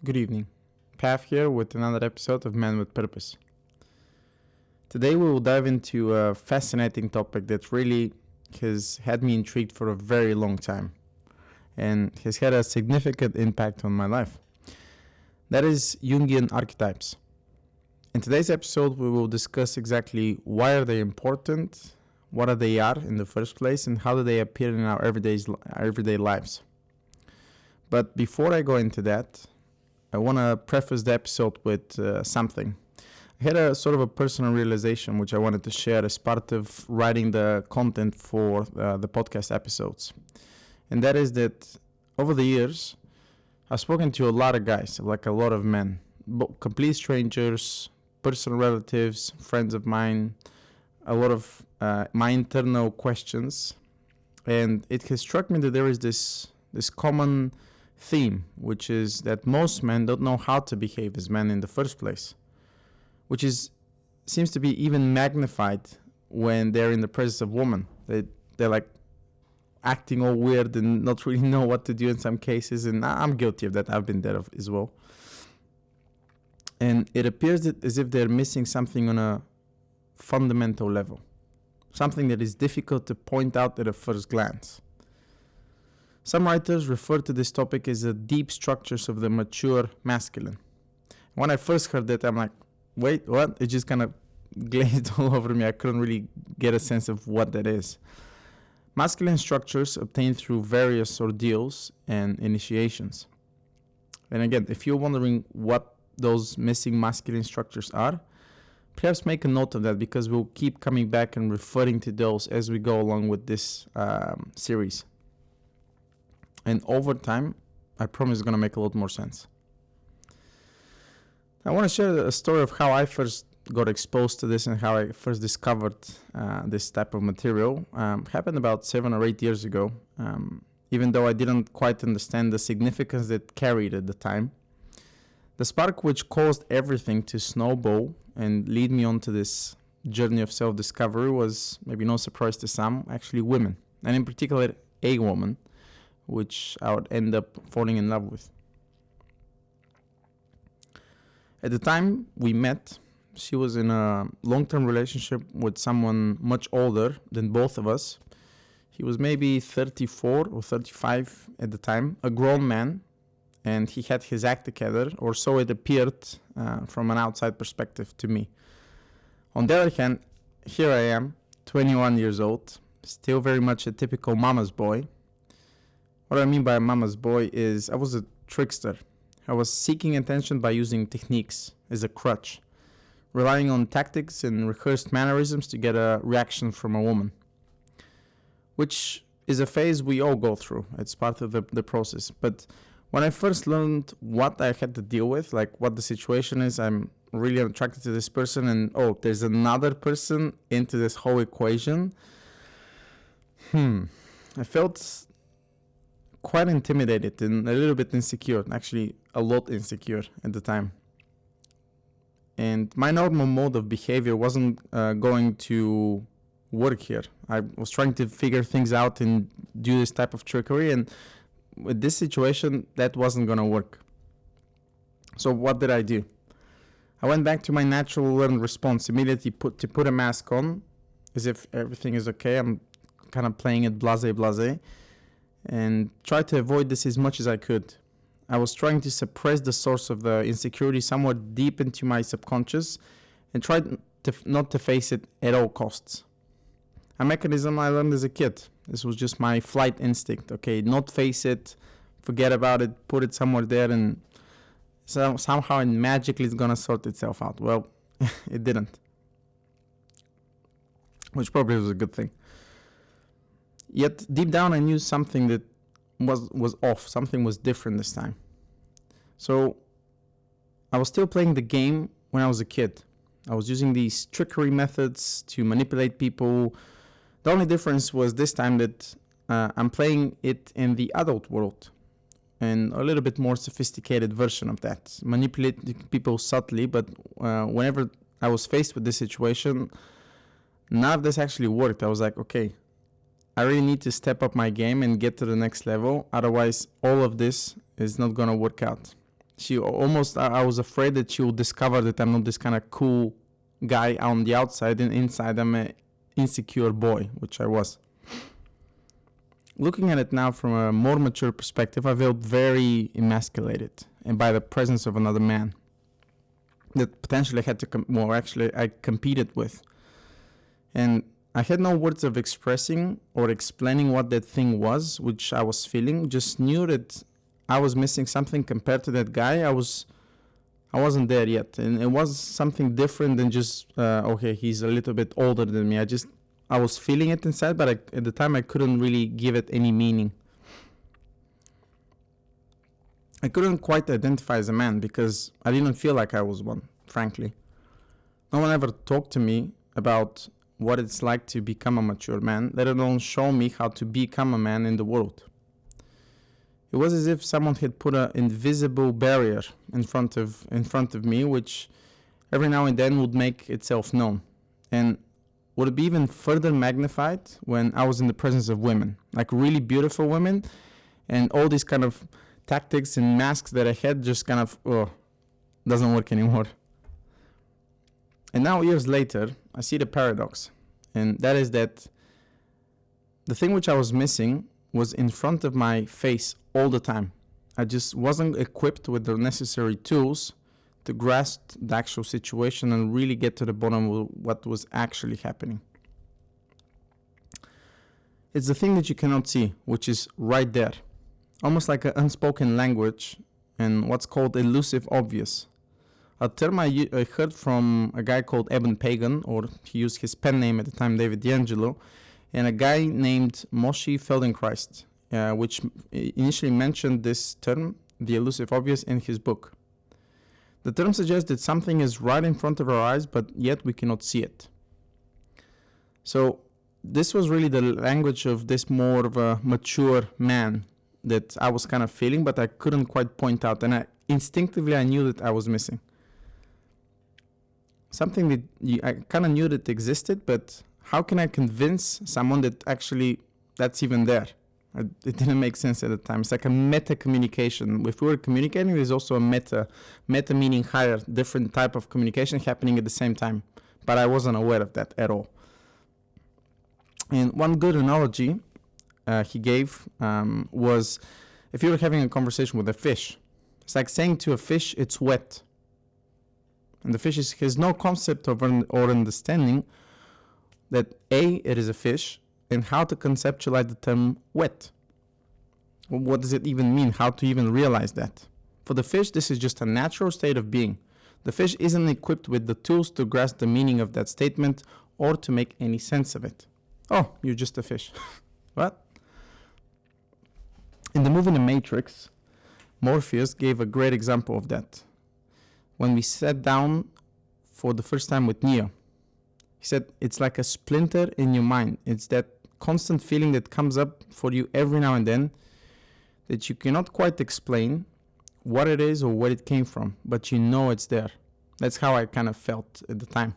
Good evening. Path here with another episode of Man with Purpose. Today we will dive into a fascinating topic that really has had me intrigued for a very long time and has had a significant impact on my life. That is Jungian archetypes. In today's episode we will discuss exactly why are they important, what they are in the first place, and how do they appear in our everyday lives. But before I go into that, I want to preface the episode with something. I had a sort of a personal realization which I wanted to share as part of writing the content for the podcast episodes. And that is that over the years, I've spoken to a lot of guys, like a lot of men, complete strangers, personal relatives, friends of mine, a lot of my internal questions. And it has struck me that there is this common theme, which is that most men don't know how to behave as men in the first place, which seems to be even magnified when they're in the presence of women. They're like acting all weird and not really know what to do in some cases, and I'm guilty of that. I've been there as well. And it appears as if they're missing something on a fundamental level, something that is difficult to point out at a first glance. Some writers refer to this topic as the deep structures of the mature masculine. When I first heard that, I'm like, wait, what? It just kind of glazed all over me. I couldn't really get a sense of what that is. Masculine structures obtained through various ordeals and initiations. And again, if you're wondering what those missing masculine structures are, perhaps make a note of that, because we'll keep coming back and referring to those as we go along with this series. And over time, I promise it's going to make a lot more sense. I want to share a story of how I first got exposed to this and how I first discovered this type of material. Happened about 7 or 8 years ago, even though I didn't quite understand the significance that carried at the time. The spark which caused everything to snowball and lead me onto this journey of self-discovery was, maybe no surprise to some, actually women, and in particular a woman, which I would end up falling in love with. At the time we met, she was in a long-term relationship with someone much older than both of us. He was maybe 34 or 35 at the time, a grown man, and he had his act together, or so it appeared from an outside perspective to me. On the other hand, here I am, 21 years old, still very much a typical mama's boy. What I mean by a mama's boy is I was a trickster. I was seeking attention by using techniques as a crutch, relying on tactics and rehearsed mannerisms to get a reaction from a woman, which is a phase we all go through. It's part of the process. But when I first learned what I had to deal with, like what the situation is, I'm really attracted to this person, and there's another person into this whole equation. I felt quite intimidated and a little bit insecure, actually a lot insecure at the time. And my normal mode of behavior wasn't going to work here. I was trying to figure things out and do this type of trickery, and with this situation, that wasn't going to work. So what did I do? I went back to my natural learned response, immediately put a mask on, as if everything is okay. I'm kind of playing it blase, and tried to avoid this as much as I could. I was trying to suppress the source of the insecurity somewhat deep into my subconscious and tried not to face it at all costs. A mechanism I learned as a kid. This was just my flight instinct. Okay, not face it, forget about it, put it somewhere there, and somehow and magically it's gonna sort itself out. Well, it didn't, which probably was a good thing. Yet deep down I knew something that was off, something was different this time. So I was still playing the game when I was a kid. I was using these trickery methods to manipulate people. The only difference was this time that I'm playing it in the adult world, and a little bit more sophisticated version of that, manipulating people subtly. But whenever I was faced with this situation, none of this actually worked. I was like, okay, I really need to step up my game and get to the next level. Otherwise, all of this is not going to work out. I was afraid that she will discover that I'm not this kind of cool guy on the outside, and inside I'm a insecure boy, which I was. Looking at it now from a more mature perspective, I felt very emasculated and by the presence of another man that potentially had to I competed with. And I had no words of expressing or explaining what that thing was, which I was feeling. Just knew that I was missing something compared to that guy. I wasn't there yet, and it was something different than just okay, he's a little bit older than me. I was feeling it inside, but at the time I couldn't really give it any meaning. I couldn't quite identify as a man because I didn't feel like I was one, frankly. No one ever talked to me about what it's like to become a mature man, let alone show me how to become a man in the world. It was as if someone had put an invisible barrier in front of me, which every now and then would make itself known, and would be even further magnified when I was in the presence of women, like really beautiful women, and all these kind of tactics and masks that I had just kind of doesn't work anymore. And now years later, I see the paradox, and that is that the thing which I was missing was in front of my face all the time. I just wasn't equipped with the necessary tools to grasp the actual situation and really get to the bottom of what was actually happening. It's the thing that you cannot see, which is right there, almost like an unspoken language and what's called elusive obvious. A term I heard from a guy called Eben Pagan, or he used his pen name at the time, David D'Angelo, and a guy named Moshe Feldenkrais, which initially mentioned this term, the elusive obvious, in his book. The term suggests that something is right in front of our eyes, but yet we cannot see it. So this was really the language of this more of a mature man that I was kind of feeling, but I couldn't quite point out, and instinctively I knew that I was missing. Something that I kind of knew that existed, but how can I convince someone that actually that's even there? It didn't make sense at the time. It's like a meta communication. If we were communicating, there's also a meta meaning higher, different type of communication happening at the same time. But I wasn't aware of that at all. And one good analogy he gave was if you were having a conversation with a fish. It's like saying to a fish, it's wet. And the fish has no concept of or understanding that A, it is a fish, and how to conceptualize the term wet. What does it even mean? How to even realize that? For the fish, this is just a natural state of being. The fish isn't equipped with the tools to grasp the meaning of that statement or to make any sense of it. Oh, you're just a fish. What? In the movie The Matrix, Morpheus gave a great example of that. When we sat down for the first time with Neo, he said, it's like a splinter in your mind. It's that constant feeling that comes up for you every now and then that you cannot quite explain what it is or where it came from, but you know it's there. That's how I kind of felt at the time.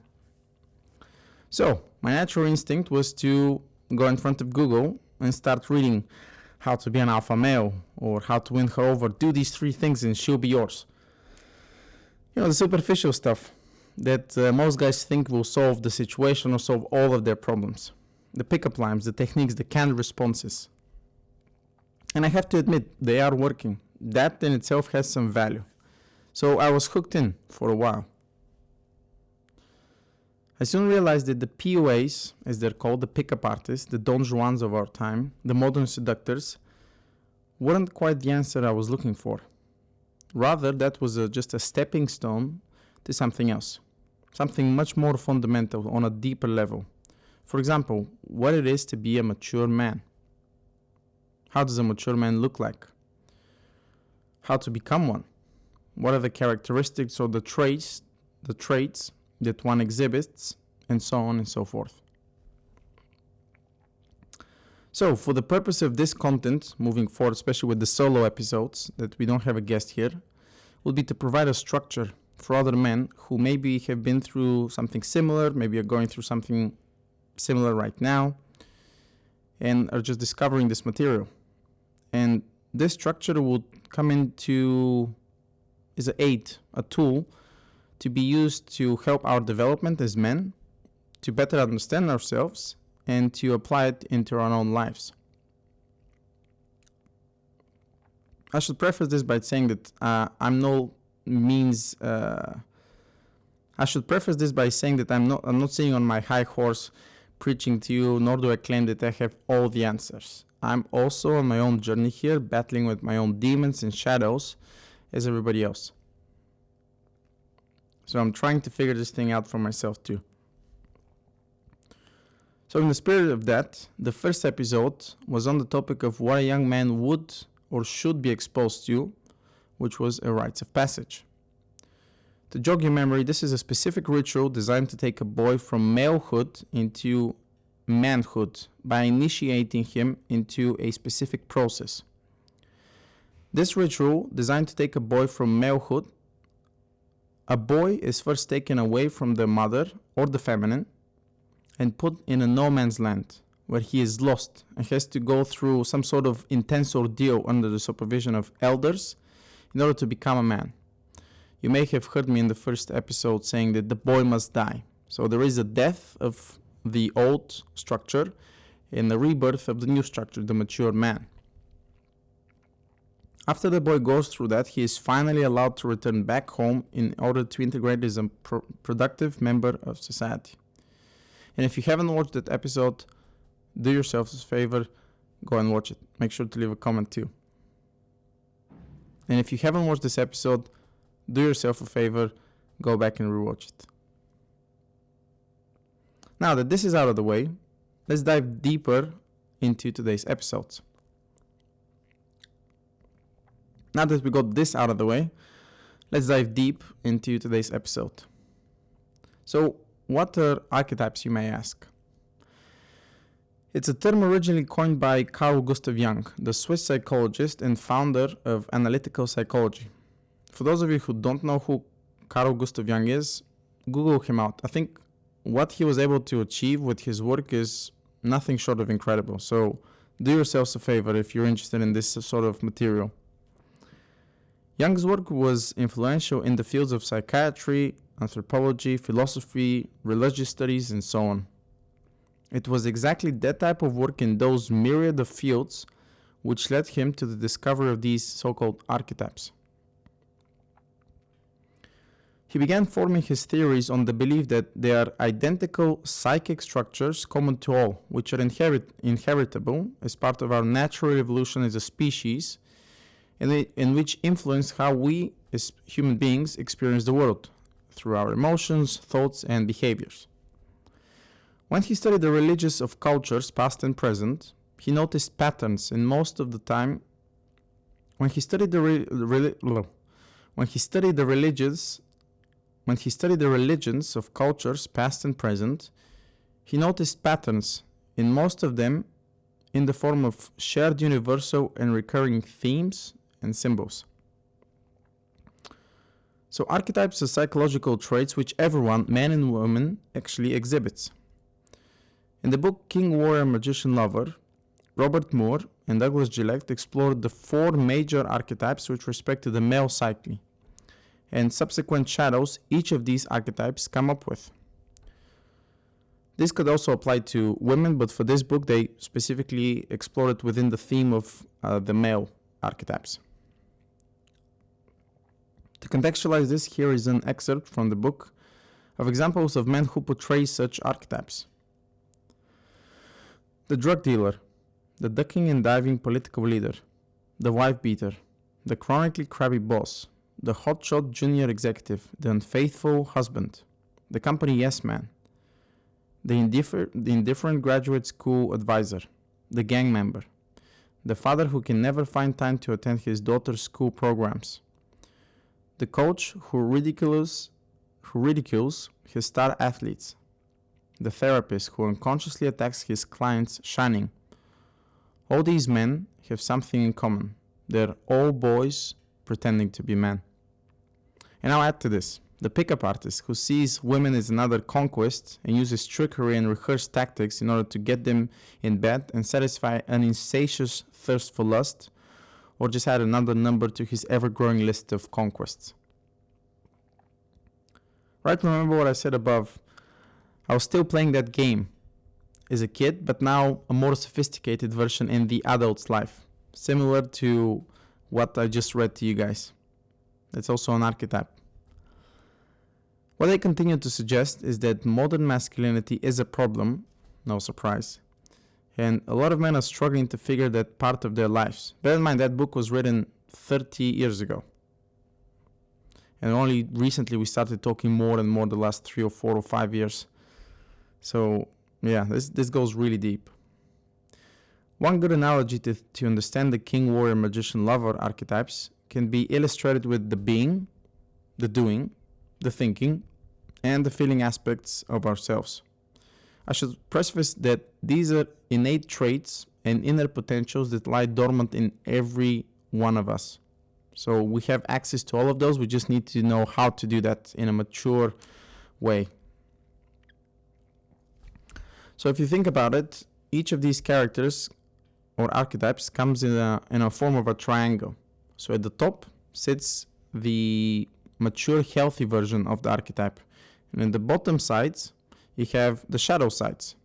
So my natural instinct was to go in front of Google and start reading how to be an alpha male or how to win her over. Do these 3 things and she'll be yours. You know, the superficial stuff that most guys think will solve the situation or solve all of their problems. The pickup lines, the techniques, the canned responses. And I have to admit, they are working. That in itself has some value. So I was hooked in for a while. I soon realized that the POAs, as they're called, the pickup artists, the Don Juans of our time, the modern seductors, weren't quite the answer I was looking for. Rather, that was just a stepping stone to something else. Something much more fundamental on a deeper level. For example, what it is to be a mature man. How does a mature man look like? How to become one? What are the characteristics or the traits that one exhibits, and so on and so forth. So, for the purpose of this content, moving forward, especially with the solo episodes, that we don't have a guest here, will be to provide a structure for other men who maybe have been through something similar, maybe are going through something similar right now, and are just discovering this material. And this structure will come into is an aid, a tool to be used to help our development as men, to better understand ourselves, and to apply it into our own lives. I should preface this by saying that I'm not sitting on my high horse preaching to you, nor do I claim that I have all the answers. I'm also on my own journey here, battling with my own demons and shadows as everybody else. So I'm trying to figure this thing out for myself too. So in the spirit of that, the first episode was on the topic of what a young man would or should be exposed to, which was a rites of passage. To jog your memory, this is a specific ritual designed to take a boy from malehood into manhood by initiating him into a specific process. This ritual, designed to take a boy from malehood, a boy is first taken away from the mother or the feminine and put in a no man's land where he is lost and has to go through some sort of intense ordeal under the supervision of elders in order to become a man. You may have heard me in the first episode saying that the boy must die. So there is a death of the old structure and the rebirth of the new structure, the mature man. After the boy goes through that, he is finally allowed to return back home in order to integrate as a productive member of society. And if you haven't watched that episode, do yourself a favor, go and watch it. Make sure to leave a comment too. And if you haven't watched this episode, do yourself a favor, go back and rewatch it. Now that this is out of the way, let's dive deeper into today's episodes. Now that we got this out of the way, let's dive deep into today's episode. So, what are archetypes, you may ask? It's a term originally coined by Carl Gustav Jung, the Swiss psychologist and founder of analytical psychology. For those of you who don't know who Carl Gustav Jung is, Google him out. I think what he was able to achieve with his work is nothing short of incredible. So do yourselves a favor if you're interested in this sort of material. Jung's work was influential in the fields of psychiatry, anthropology, philosophy, religious studies, and so on. It was exactly that type of work in those myriad of fields which led him to the discovery of these so-called archetypes. He began forming his theories on the belief that they are identical psychic structures common to all, which are inheritable as part of our natural evolution as a species, and which influence how we as human beings experience the world through our emotions, thoughts, and behaviors. When he studied the religions of cultures, past and present, he noticed patterns, and most of the time, when he studied the religions of cultures, past and present, he noticed patterns, in most of them in the form of shared universal and recurring themes and symbols. So archetypes are psychological traits which everyone, man and woman, actually exhibits. In the book King, Warrior, Magician, Lover, Robert Moore and Douglas Gillette explored the 4 major archetypes with respect to the male psyche, and subsequent shadows each of these archetypes come up with. This could also apply to women, but for this book they specifically explored it within the theme of the male archetypes. To contextualize this, here is an excerpt from the book of examples of men who portray such archetypes. The drug dealer, the ducking and diving political leader, the wife beater, the chronically crabby boss, the hotshot junior executive, the unfaithful husband, the company yes man, the indifferent graduate school advisor, the gang member, the father who can never find time to attend his daughter's school programs, the coach who ridicules his star athletes, the therapist who unconsciously attacks his clients' shining. All these men have something in common. They're all boys pretending to be men. And I'll add to this, the pickup artist who sees women as another conquest and uses trickery and rehearsed tactics in order to get them in bed and satisfy an insatiate thirst for lust, or just add another number to his ever-growing list of conquests. Right? Remember what I said above. I was still playing that game as a kid, but now a more sophisticated version in the adult's life, similar to what I just read to you guys. That's also an archetype. What I continue to suggest is that modern masculinity is a problem, no surprise, and a lot of men are struggling to figure that part of their lives. Bear in mind, that book was written 30 years ago. And only recently we started talking more and more the last 3 or 4 or 5 years. So, yeah, this goes really deep. One good analogy to understand the king, warrior, magician, lover archetypes can be illustrated with the being, the doing, the thinking, and the feeling aspects of ourselves. I should preface that these are innate traits and inner potentials that lie dormant in every one of us. So we have access to all of those. We just need to know how to do that in a mature way. So if you think about it, each of these characters or archetypes comes in a form of a triangle. So at the top sits the mature, healthy version of the archetype. And in the bottom sides, you have the shadow sides,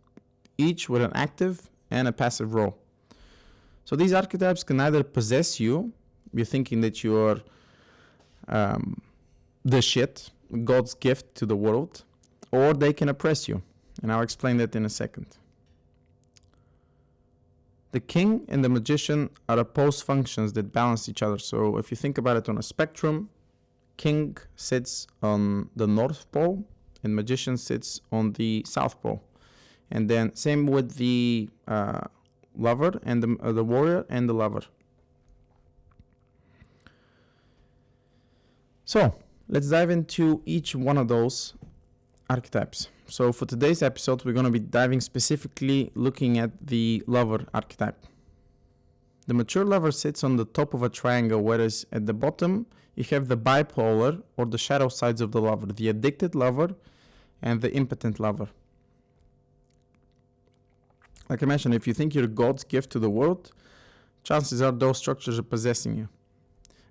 each with an active and a passive role. So these archetypes can either possess you, you're thinking that you're the shit, God's gift to the world, or they can oppress you. And I'll explain that in a second. The king and the magician are opposed functions that balance each other. So if you think about it on a spectrum, king sits on the North Pole and magician sits on the South Pole. And then same with the lover and the warrior and the lover. So let's dive into each one of those archetypes. So for today's episode, we're going to be diving specifically looking at the lover archetype. The mature lover sits on the top of a triangle, whereas at the bottom, you have the bipolar or the shadow sides of the lover, the addicted lover and the impotent lover. Like I mentioned, if you think you're God's gift to the world, chances are those structures are possessing you.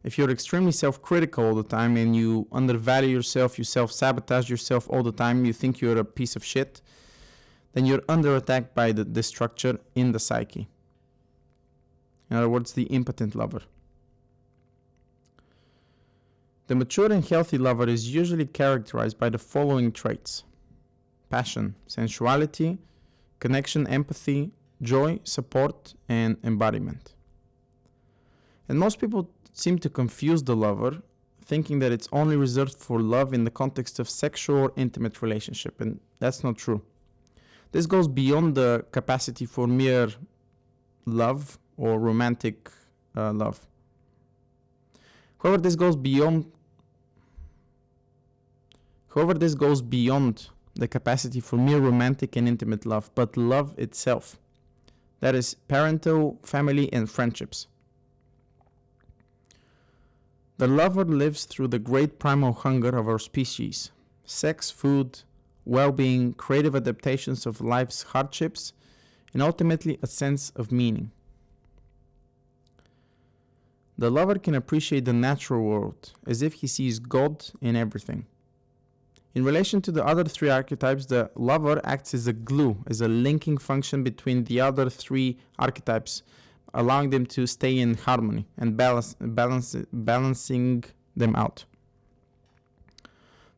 If you're extremely self-critical all the time and you undervalue yourself, you self-sabotage yourself all the time, you think you're a piece of shit, then you're under attack by the structure in the psyche. In other words, the impotent lover. The mature and healthy lover is usually characterized by the following traits: passion, sensuality, connection, empathy, joy, support, and embodiment. And most people seem to confuse the lover, thinking that it's only reserved for love in the context of sexual or intimate relationship, and that's not true. This goes beyond the capacity for mere love or romantic love. However, this goes beyond the capacity for mere romantic and intimate love, but love itself. That is parental, family, and friendships. The lover lives through the great primal hunger of our species: sex, food, well-being, creative adaptations of life's hardships, and ultimately a sense of meaning. The lover can appreciate the natural world as if he sees God in everything. In relation to the other three archetypes, the lover acts as a glue, as a linking function between the other three archetypes, allowing them to stay in harmony and balancing them out.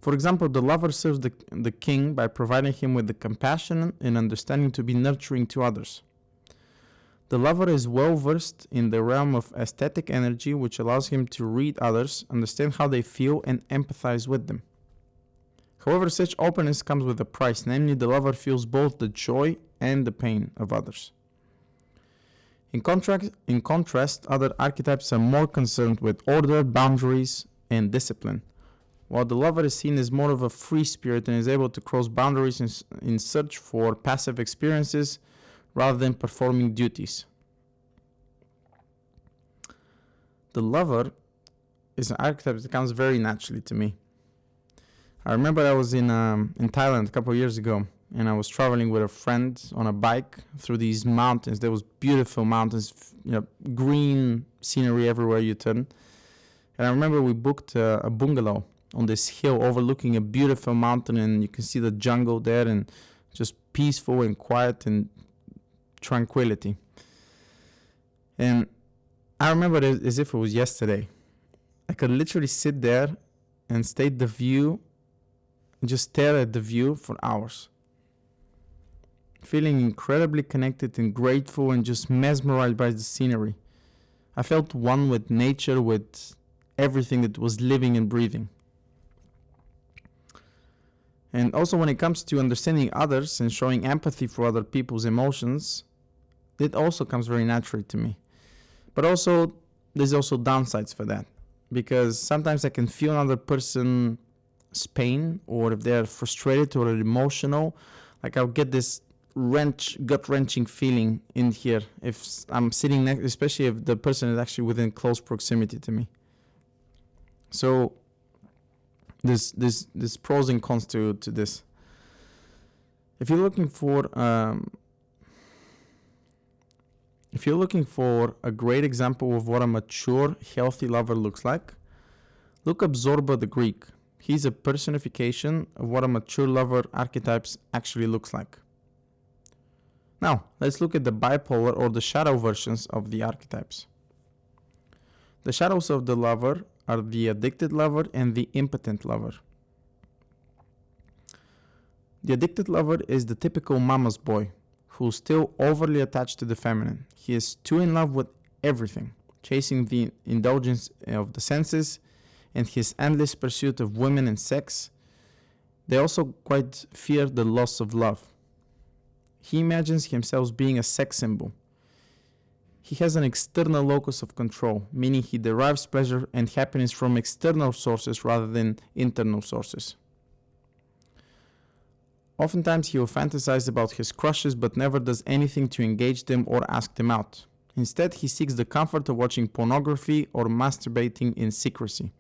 For example, the lover serves the king by providing him with the compassion and understanding to be nurturing to others. The lover is well versed in the realm of aesthetic energy, which allows him to read others, understand how they feel, and empathize with them. However, such openness comes with a price, namely the lover feels both the joy and the pain of others. In contrast, other archetypes are more concerned with order, boundaries, and discipline, while the lover is seen as more of a free spirit and is able to cross boundaries in search for passive experiences rather than performing duties. The lover is an archetype that comes very naturally to me. I remember I was in Thailand a couple of years ago, and I was traveling with a friend on a bike through these mountains. There was beautiful mountains, green scenery everywhere you turn. And I remember we booked a bungalow on this hill overlooking a beautiful mountain, and you can see the jungle there, and just peaceful and quiet and tranquility. And I remember it as if it was yesterday. I could literally sit there and stare at the view, just stare at the view for hours, feeling incredibly connected and grateful and just mesmerized by the scenery. I felt one with nature, with everything that was living and breathing. And also when it comes to understanding others and showing empathy for other people's emotions, it also comes very naturally to me. But also, there's also downsides for that, because sometimes I can feel another person's pain, or if they're frustrated or emotional, like I'll get this gut-wrenching feeling in here if I'm sitting next, especially if the person is actually within close proximity to me. So there's pros and cons to this. If you're looking for a great example of what a mature, healthy lover looks like, look up Zorba the Greek. He's a personification of what a mature lover archetypes actually looks like. Now, let's look at the bipolar or the shadow versions of the archetypes. The shadows of the lover are the addicted lover and the impotent lover. The addicted lover is the typical mama's boy, who's still overly attached to the feminine. He is too in love with everything, chasing the indulgence of the senses and his endless pursuit of women and sex. They also quite fear the loss of love. He imagines himself being a sex symbol. He has an external locus of control, meaning he derives pleasure and happiness from external sources rather than internal sources. Oftentimes he will fantasize about his crushes but never does anything to engage them or ask them out. Instead, he seeks the comfort of watching pornography or masturbating in secrecy.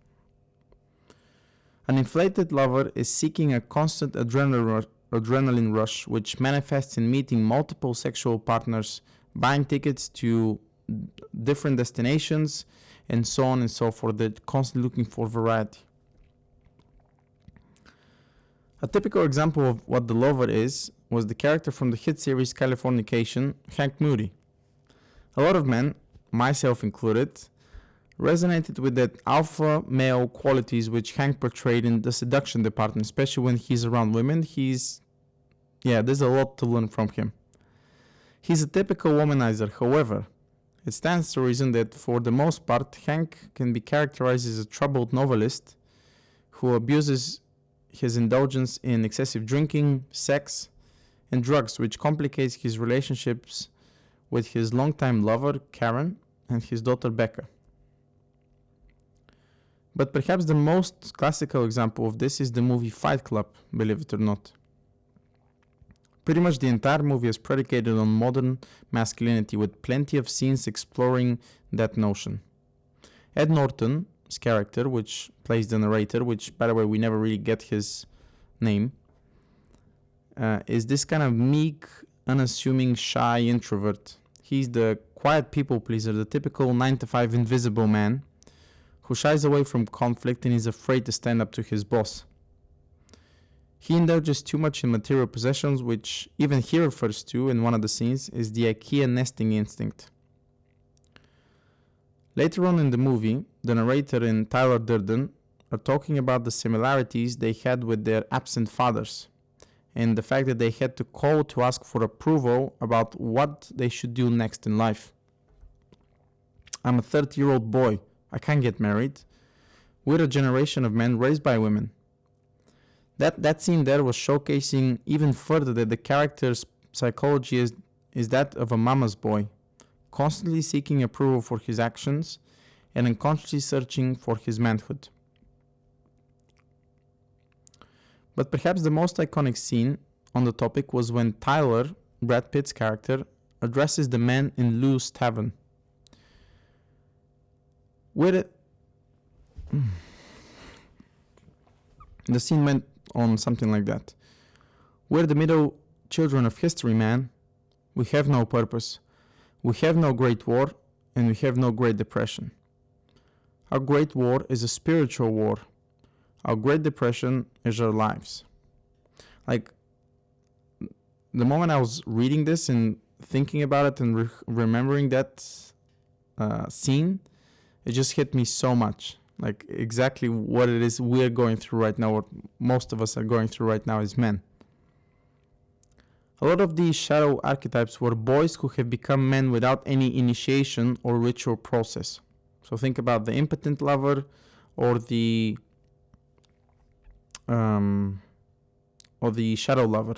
An inflated lover is seeking a constant adrenaline rush, which manifests in meeting multiple sexual partners, buying tickets to different destinations, and so on and so forth. They're constantly looking for variety. A typical example of what the lover is was the character from the hit series Californication, Hank Moody. A lot of men, myself included, resonated with that alpha male qualities which Hank portrayed in the seduction department, especially when he's around women. There's a lot to learn from him. He's a typical womanizer. However, it stands to reason that for the most part, Hank can be characterized as a troubled novelist who abuses his indulgence in excessive drinking, sex, and drugs, which complicates his relationships with his longtime lover, Karen, and his daughter, Becca. But perhaps the most classical example of this is the movie Fight Club, believe it or not. Pretty much the entire movie is predicated on modern masculinity, with plenty of scenes exploring that notion. Ed Norton's character, which plays the narrator, which by the way we never really get his name, is this kind of meek, unassuming, shy introvert. He's the quiet people pleaser, the typical 9-to-5 invisible man who shies away from conflict and is afraid to stand up to his boss. He indulges too much in material possessions, which even he refers to in one of the scenes is the IKEA nesting instinct. Later on in the movie, the narrator and Tyler Durden are talking about the similarities they had with their absent fathers, and the fact that they had to call to ask for approval about what they should do next in life. I'm a 30-year-old boy. I can't get married. We're a generation of men raised by women. That scene there was showcasing even further that the character's psychology is that of a mama's boy, constantly seeking approval for his actions and unconsciously searching for his manhood. But perhaps the most iconic scene on the topic was when Tyler, Brad Pitt's character, addresses the men in Lou's tavern. The scene went on something like that. We're the middle children of history, man. We have no purpose. We have no Great War, and we have no Great Depression. Our Great War is a spiritual war. our Great Depression is our lives. Like, the moment I was reading this and thinking about it and remembering that scene, it just hit me so much. Like, exactly what it is we're going through right now, what most of us are going through right now as men. A lot of these shadow archetypes were boys who have become men without any initiation or ritual process. So think about the impotent lover or the shadow lover.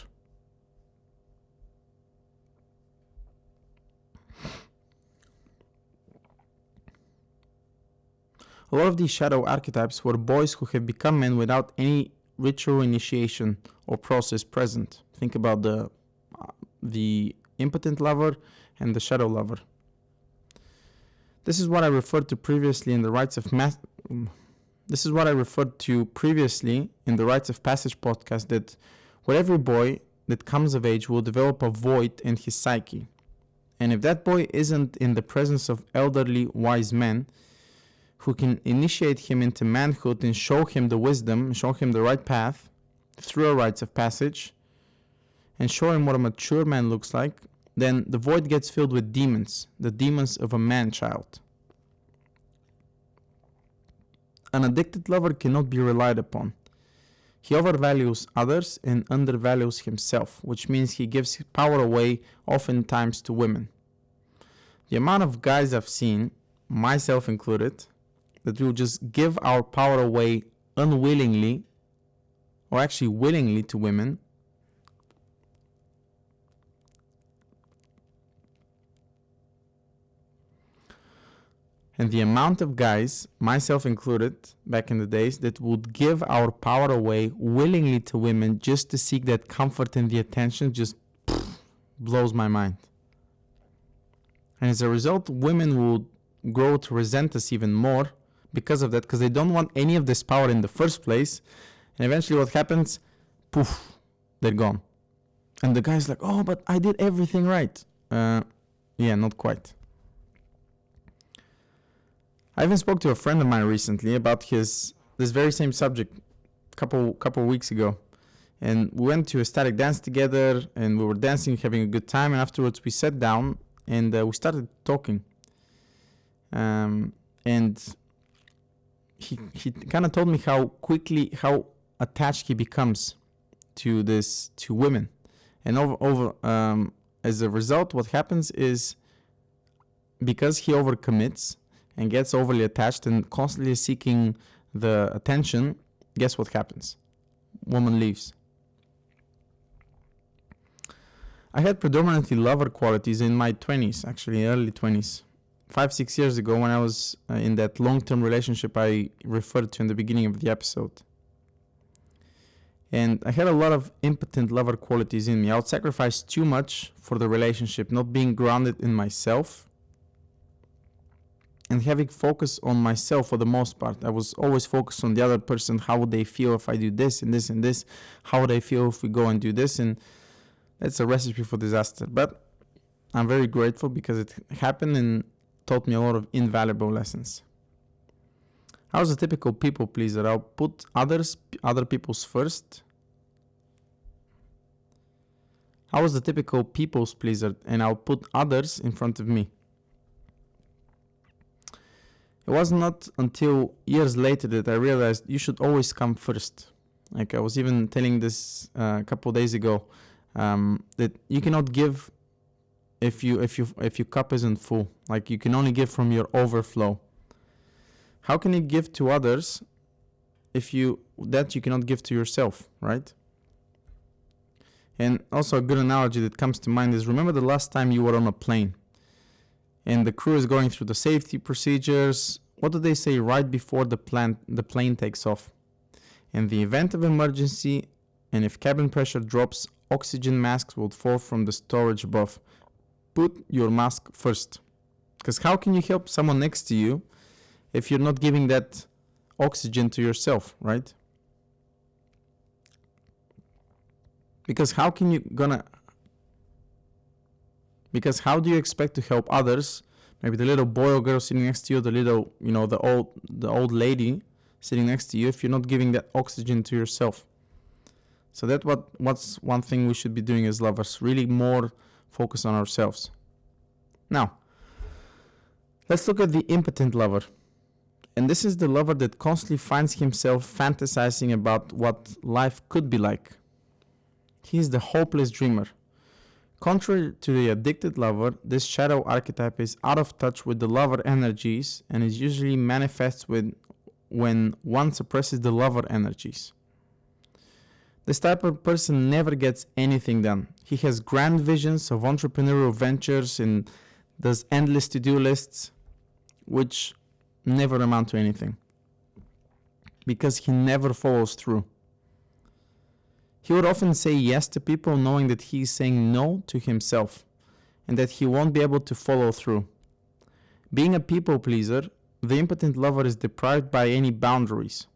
A lot of these shadow archetypes were boys who have become men without any ritual initiation or process present. Think about the impotent lover and the shadow lover. This is what I referred to previously in the rites of Passage podcast, that with every boy that comes of age will develop a void in his psyche. And if that boy isn't in the presence of elderly wise men who can initiate him into manhood and show him the wisdom, show him the right path through a rites of passage, and show him what a mature man looks like, then the void gets filled with demons, the demons of a man-child. An addicted lover cannot be relied upon. He overvalues others and undervalues himself, which means he gives his power away oftentimes to women. The amount of guys I've seen, myself included, that will just give our power away unwillingly, or actually willingly, to women, and the amount of guys, myself included, back in the days, that would give our power away willingly to women just to seek that comfort and the attention just blows my mind. And as a result, women would grow to resent us even more because of that, because they don't want any of this power in the first place. And eventually what happens? Poof, they're gone. And the guy's like, oh, but I did everything right. Yeah, not quite. I even spoke to a friend of mine recently about this very same subject couple weeks ago. And we went to a static dance together, and we were dancing, having a good time, and afterwards we sat down and we started talking. And he kind of told me how attached he becomes to women. And as a result, what happens is, because he overcommits and gets overly attached and constantly seeking the attention, guess what happens? Woman leaves. I had predominantly lover qualities in my 20s, actually early 20s. 5-6 years ago, when I was in that long-term relationship I referred to in the beginning of the episode. And I had a lot of impotent lover qualities in me. I would sacrifice too much for the relationship, not being grounded in myself, and having focus on myself for the most part. I was always focused on the other person. How would they feel if I do this and this and this? How would they feel if we go and do this? And that's a recipe for disaster. But I'm very grateful because it happened and taught me a lot of invaluable lessons. I was a typical people pleaser. I'll put other people's first. I was the typical people's pleaser, and I'll put others in front of me. It was not until years later that I realized you should always come first. Like I was even telling this a couple of days ago, that you cannot give if your cup isn't full. Like you can only give from your overflow. How can you give to others if you cannot give to yourself, right? And also a good analogy that comes to mind is, remember the last time you were on a plane and the crew is going through the safety procedures. What do they say right before the plane takes off? In the event of emergency, and if cabin pressure drops, oxygen masks will fall from the storage above. Put your mask first. Because how can you help someone next to you if you're not giving that oxygen to yourself, right? Because how do you expect to help others? Maybe the little boy or girl sitting next to you, the old lady sitting next to you if you're not giving that oxygen to yourself. So what's one thing we should be doing as lovers, really more focus on ourselves. Now, let's look at the impotent lover. And this is the lover that constantly finds himself fantasizing about what life could be like. He is the hopeless dreamer. Contrary to the addicted lover, this shadow archetype is out of touch with the lover energies and is usually manifests when one suppresses the lover energies. This type of person never gets anything done. He has grand visions of entrepreneurial ventures and does endless to-do lists, which never amount to anything, because he never follows through. He would often say yes to people knowing that he is saying no to himself and that he won't be able to follow through. Being a people pleaser, the impotent lover is deprived by any boundaries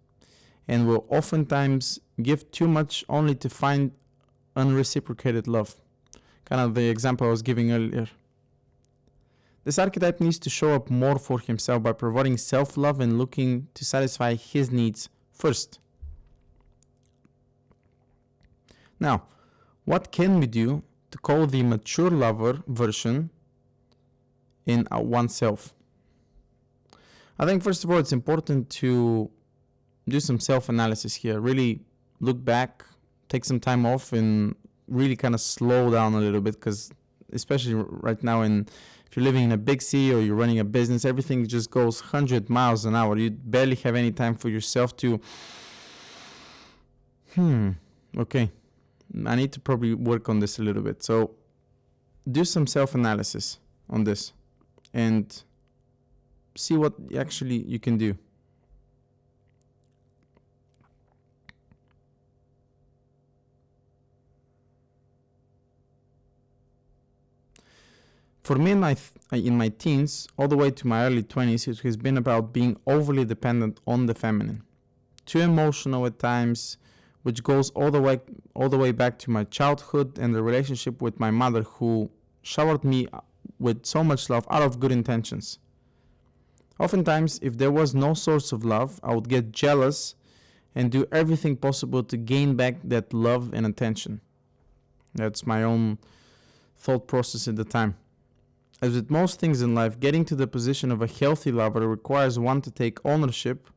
and will oftentimes give too much only to find unreciprocated love. Kind of the example I was giving earlier. This archetype needs to show up more for himself by providing self-love and looking to satisfy his needs first. Now, what can we do to call the mature lover version in oneself? I think first of all, it's important to do some self-analysis here. Really look back, take some time off, and really kind of slow down a little bit, because especially right now, if you're living in a big city or you're running a business, everything just goes 100 miles an hour. You barely have any time for yourself to, okay, I need to probably work on this a little bit. So do some self-analysis on this and see what actually you can do. For me, in my teens, all the way to my early 20s, it has been about being overly dependent on the feminine. Too emotional at times, which goes all the way back to my childhood and the relationship with my mother, who showered me with so much love out of good intentions. Oftentimes, if there was no source of love, I would get jealous and do everything possible to gain back that love and attention. That's my own thought process at the time. As with most things in life, getting to the position of a healthy lover requires one to take ownership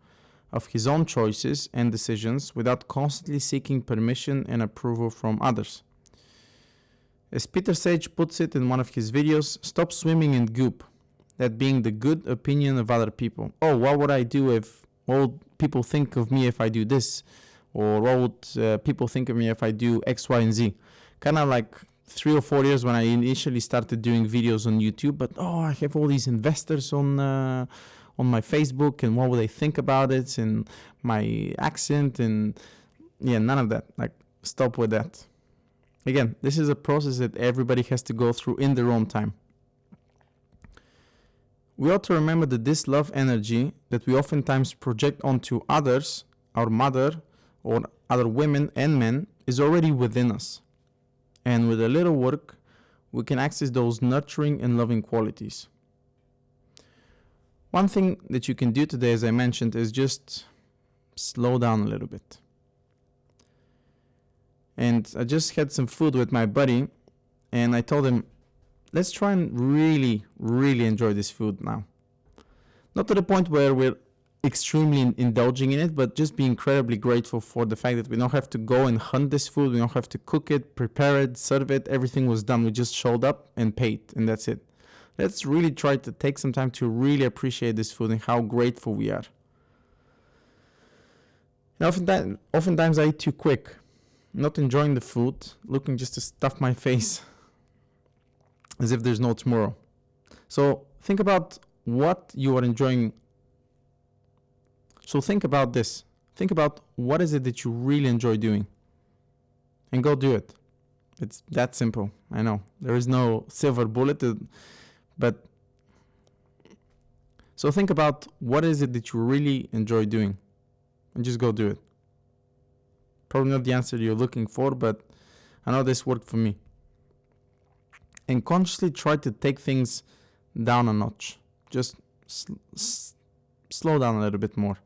of his own choices and decisions without constantly seeking permission and approval from others. As Peter Sage puts it in one of his videos, stop swimming in goop, that being the good opinion of other people. Oh, what would I do what would people think of me if I do this? Or what would people think of me if I do X, Y, and Z? Kind of like 3 or 4 years when I initially started doing videos on YouTube, but I have all these investors on my Facebook, and what will they think about it, and my accent, and none of that. Like, stop with that. Again, this is a process that everybody has to go through in their own time. We ought to remember that this love energy that we oftentimes project onto others, our mother, or other women and men, is already within us. And with a little work, we can access those nurturing and loving qualities. One thing that you can do today, as I mentioned, is just slow down a little bit. And I just had some food with my buddy, and I told him, let's try and really, really enjoy this food now. Not to the point where we're extremely indulging in it, but just be incredibly grateful for the fact that we don't have to go and hunt this food, we don't have to cook it, prepare it, serve it, everything was done. We just showed up and paid, and that's it. Let's really try to take some time to really appreciate this food and how grateful we are. And oftentimes I eat too quick, not enjoying the food, looking just to stuff my face as if there's no tomorrow. So think about what you are enjoying. So think about this. Think about what is it that you really enjoy doing, and go do it. It's that simple. I know there is no silver bullet, but so think about what is it that you really enjoy doing, and just go do it. Probably not the answer you're looking for, but I know this worked for me. And consciously try to take things down a notch. Just slow down a little bit more.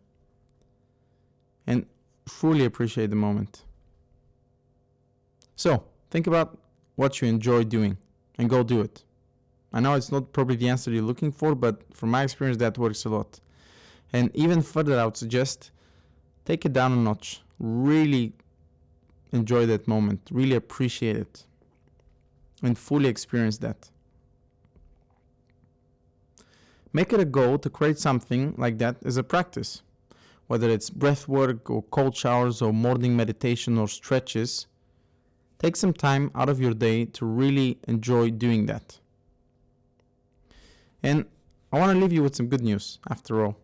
and fully appreciate the moment. So, think about what you enjoy doing and go do it. I know it's not probably the answer you're looking for, but from my experience, that works a lot. And even further, I would suggest take it down a notch. Really enjoy that moment. Really appreciate it. And fully experience that. Make it a goal to create something like that as a practice. Whether it's breath work or cold showers or morning meditation or stretches, take some time out of your day to really enjoy doing that. And I want to leave you with some good news after all.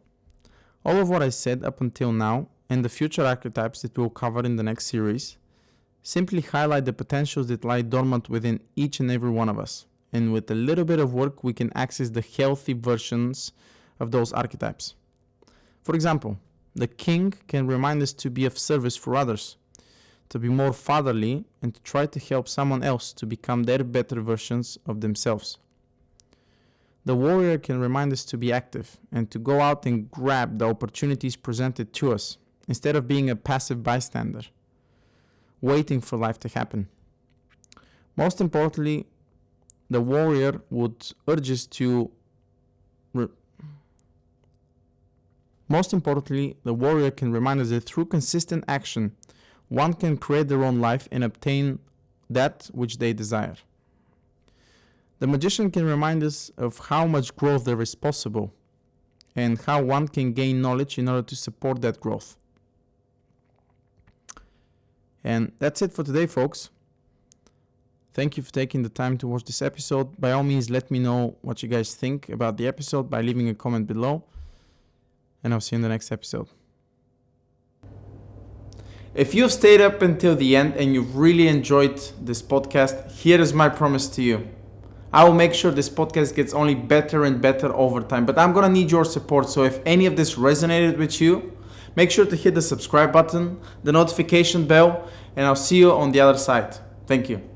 All of what I said up until now and the future archetypes that we'll cover in the next series simply highlight the potentials that lie dormant within each and every one of us. And with a little bit of work, we can access the healthy versions of those archetypes. For example, the king can remind us to be of service for others, to be more fatherly, and to try to help someone else to become their better versions of themselves. The warrior can remind us to be active and to go out and grab the opportunities presented to us, instead of being a passive bystander, waiting for life to happen. Most importantly, the warrior would urge us to Most importantly, the warrior can remind us that through consistent action, one can create their own life and obtain that which they desire. The magician can remind us of how much growth there is possible and how one can gain knowledge in order to support that growth. And that's it for today, folks. Thank you for taking the time to watch this episode. By all means, let me know what you guys think about the episode by leaving a comment below. And I'll see you in the next episode. If you've stayed up until the end and you've really enjoyed this podcast, here is my promise to you. I will make sure this podcast gets only better and better over time. But I'm going to need your support. So if any of this resonated with you, make sure to hit the subscribe button, the notification bell, and I'll see you on the other side. Thank you.